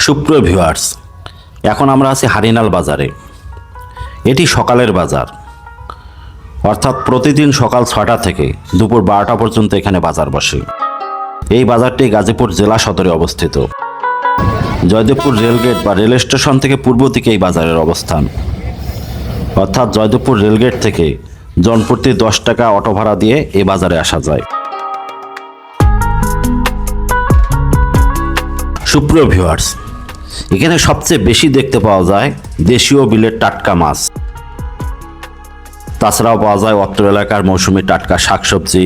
সুপ্রিয় ভিউয়ার্স, এখন আমরা আছি হারিনাল বাজারে। এটি সকালের বাজার, অর্থাৎ প্রতিদিন সকাল 6টা থেকে দুপুর 12টা পর্যন্ত এখানে বাজার বসে। এই বাজারটি গাজীপুর জেলা সদরে অবস্থিত। জয়দেবপুর রেলগেট বা রেল স্টেশন থেকে পূর্ব দিকে এই বাজারের অবস্থান, অর্থাৎ জয়দেবপুর রেলগেট থেকে জনপ্রতি 10 টাকা অটো ভাড়া দিয়ে এই বাজারে আসা যায়। সুপ্রিয় ভিউয়ার্স, এখানে সবচেয়ে বেশি দেখতে পাওয়া যায় দেশীয় বিলের টাটকা মাছ। তাছাড়াও পাওয়া যায় অত্র এলাকার মৌসুমি টাটকা শাকসবজি,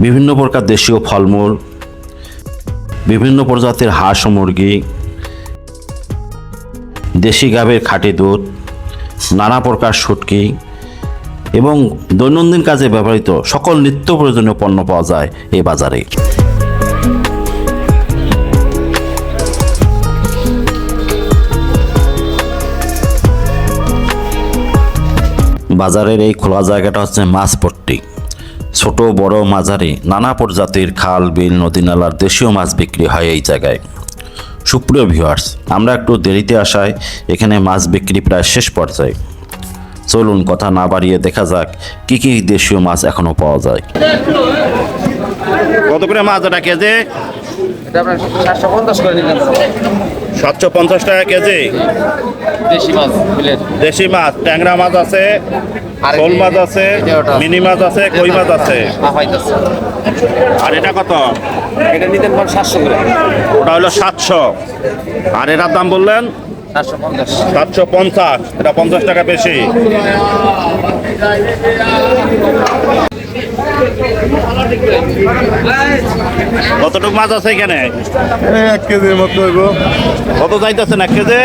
বিভিন্ন প্রকার দেশীয় ফলমূল, বিভিন্ন প্রজাতির হাঁস ও মুরগি, দেশি গাভীর খাঁটি দুধ, নানা প্রকার শুটকি এবং দৈনন্দিন কাজে ব্যবহৃত সকল নিত্য প্রয়োজনীয় পণ্য পাওয়া যায় এই বাজারে। বাজারের এই খোলা জায়গাটা হচ্ছে মাছপট্টি। ছোট বড় মাঝারি নানা প্রজাতির খাল বিল নদী নালার দেশীয় মাছ বিক্রি হয় এই জায়গায়। সুপ্রিয় ভিউয়ার্স, আমরা একটু দেরিতে আসায় এখানে মাছ বিক্রি প্রায় শেষ পর্যায়ে। চলুন কথা না বাড়িয়ে দেখা যাক কি কি দেশীয় মাছ এখনো পাওয়া যায়। কত করে মাছ এটা কেজি? 750 টাকা কেজি। দেশি মাছ ট্যাংরা মাছ আছে, শোল মাছ আছে, মিনি মাছ আছে, কই মাছ আছে। আর এটা কত? এটা নিতেন 700 করে। ওটা হলো 700। আর এটার দাম বললেন 750। এটা 50 টাকা বেশি। কতটুকু মাছ আছে এখানে? 1 কেজির মতো হইব। কত চাইতেছেন 1 কেজি?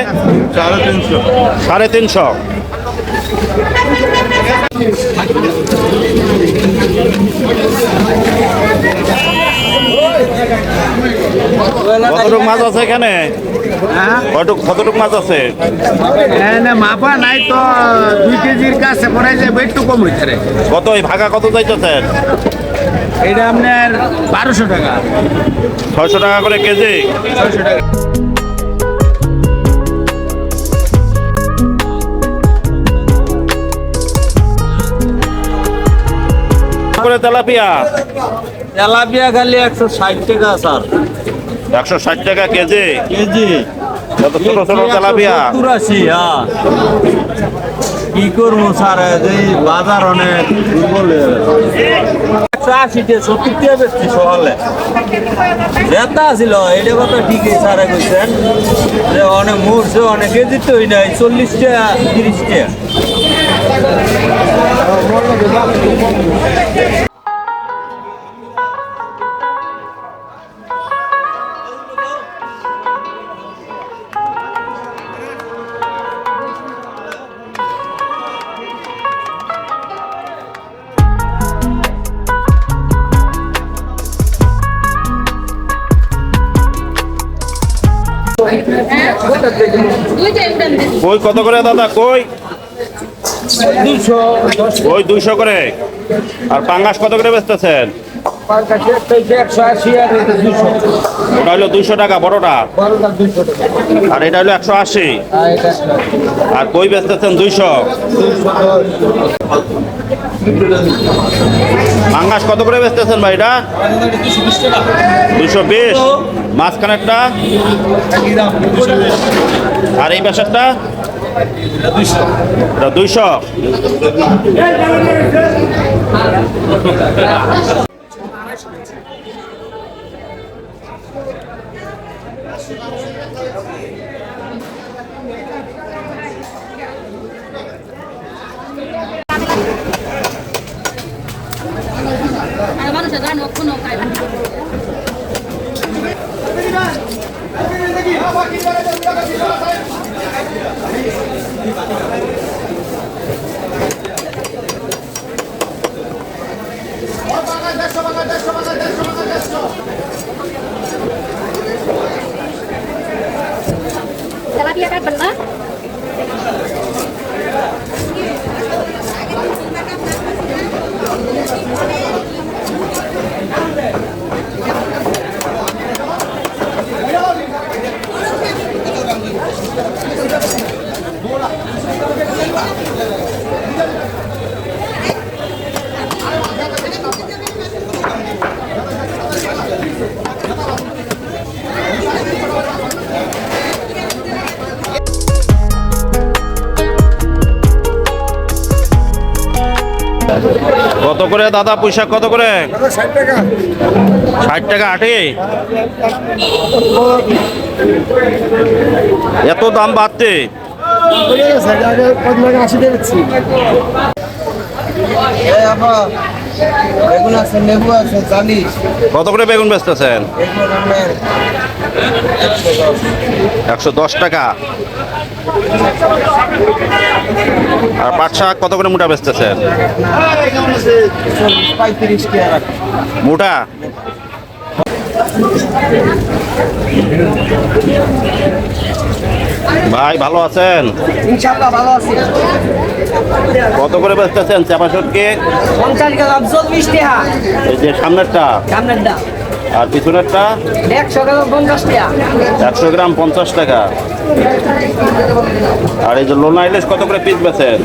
350। 350। কতটুকু মাছ আছে এখানে? কতটুকু মাছ আছে? মাপা নাই তো 2 কেজির কাছে পড়ে যাবে, একটু কম হইতে রে। কত এই ভাগা কত চাইতেছেন? এটা আপনার 1200 টাকা। 600 টাকা করে কেজি। 600 টাকা। করে তেলাপিয়া? তেলাপিয়া খালি 160 টাকা স্যার। 160 টাকা কেজি। কেজি কত ছোট ছোট তেলাপিয়া? 80। হ্যাঁ, কি করবো স্যার, এই বাজার অনেক দুর্বল। 180 টা 70 টাকা বেশি সকালে যেটা ছিল। এটা কথা ঠিকই স্যারে কইছেন যে অনেক মরছে, অনেক কেজি তো হই নাই, 40 টাকা 30 টাকা। কই কত করে দাদা? কই 200। ওই 200 করে। আর পাঙ্গাস কত করে বেচতেছেন? 180 আর 200। ওটা হলো 200 টাকা বড়টা, বড়টা 200 টাকা। আর এটা হলো 180। আর কই বেচতেছেন 200। পাঙ্গাস কত করে বেচতেছেন ভাই এটা? 220। মাঝখানেরটা? আর এই পাশেরটা? 200। মানুষের রান কোনো খায় না। তেলাপিয়া কাটবেন না? করে দাদা পুঁইশাক কত করে? 60 টাকা আটি। এত দাম বাড়তে? বেগুন আছে, লেবু আছে 40। কত করে বেগুন বেচতেছেন? বেগুন আপনার 110 টাকা। আর পাট শাক কত করে মুঠা বেচতেছেন? 35 টাকা। মুঠা? ভাই ভালো আছেন? ইনশাআল্লাহ ভালো আছি। কত করে বেচতেছেন চাপা শুটকি? 50 টাকা 40 টাকা। এই যে সামনেরটা সামনের দা আর পিছনেরটা 100 টাকা 50 টাকা। 100 গ্রাম 50 টাকা। আর এই যে লোনা ইলিশ কত করে পিস বেচেন?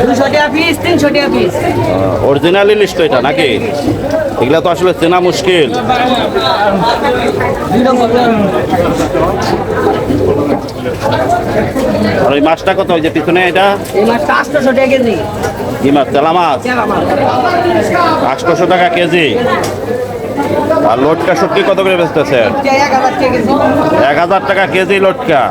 200 টাকা পিস, 300 টাকা পিস। অরিজিনাল ইলিশ তো এটা নাকি? এগুলা তো আসলে চেনা মুশকিল। আর ওই মাছটা কত? ওই যে পিছনে এটা এই মাছটা 800 টাকা কেজি। কি মাছ? তেলা মাছ? চেলা মাছ। 800 টাকা কেজি। আর লটকা শুটকি কত করে বেচতেছেন? 1000 টাকা কেজি। 1000 টাকা কেজি লটকা।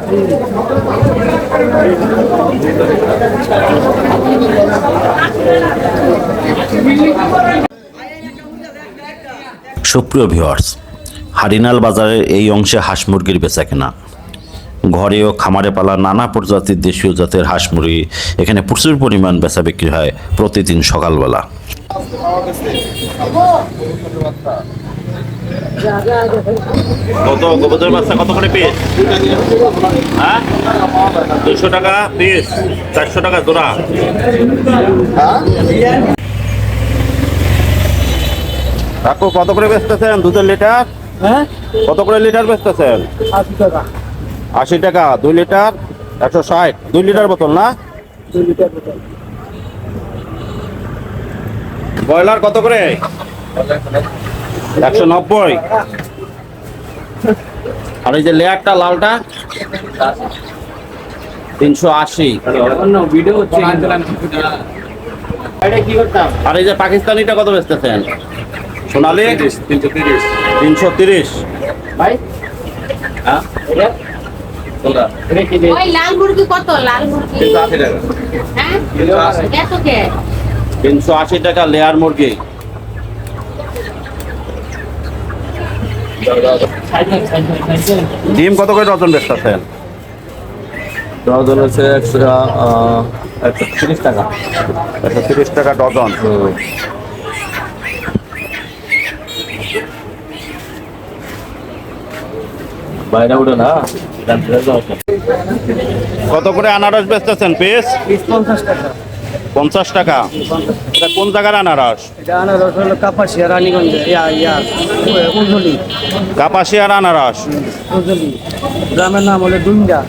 সুপ্রিয় ভিউয়ার্স, হারিনাল বাজারের এই অংশে হাঁস মুরগির বেচা কেনা। ঘরে ও খামারে পালা নানা প্রজাতির দেশীয় জাতের হাঁস মুরগি এখানে প্রচুর পরিমাণ বেচা বিক্রি হয় প্রতিদিন সকালবেলা। কত গোবরের বাচ্চা কত করে পিস? হ্যাঁ, 200 টাকা পিস, 400 টাকা জোড়া। কাকু কত করে বেচতেছেন দুধের লিটার? হ্যাঁ, কত করে লিটার বেচতেছেন? 80 টাকা। 80 টাকা 2 লিটার। 160 2 লিটার বোতল না? 2 লিটার বোতল। ব্রয়লার কত করে? 190। আর এই যে লেয়ারটা লালটা 380। ভিডিও হচ্ছে আর এই যে পাকিস্তানিটা কত বেচতেছেন? সোনালি 330। ভাই হ্যাঁ, ওই লাল মুরগি কত? লাল মুরগি হ্যাঁ এত কে? 380 টাকা লেয়ার মুরগি। ডিম কত করে ডজন বেচতেছেন? ডজন হচ্ছে 130 টাকা। 130 টাকা ডজন। বাইরে উঠে না। কত করে আনারস বেচতেছেন পিস? 50 টাকা। 50 টাকা। এটা কোন জায়গার আনারস? এটা আনারস হলো কাপাসিয়া রানীগঞ্জে। উজলি। কাপাসিয়ার আনারস। উজলি। গ্রামের নাম হলো ডুঙ্গা।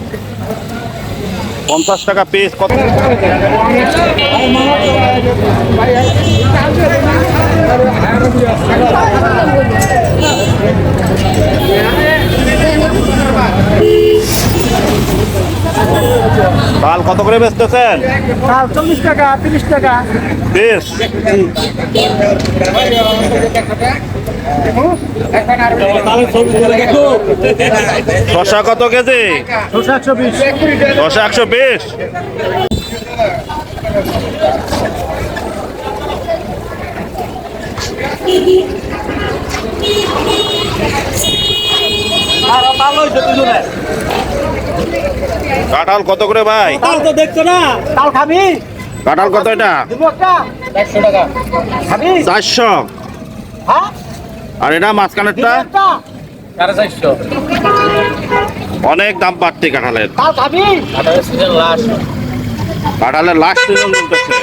50 টাকা পিস। কত? ডাল কত করে বেচতেছেন? 40 টাকা 30 টাকা পিস। শশা কত কেজি? 120। শশা 120। কাঁঠাল কত করে ভাই? তাল তো দেখছো না? তাল খাবি? কাঁঠাল কত এটা? দেবো একটা? 100 টাকা। খাবি? 400। হ্যাঁ? আর এটা মাঝখানেরটা? একটা? 450। অনেক দাম বাড়তি কাঁঠালের। তাল খাবি? Season last. কাঁঠালের লাস্ট সিজন চলতেছে।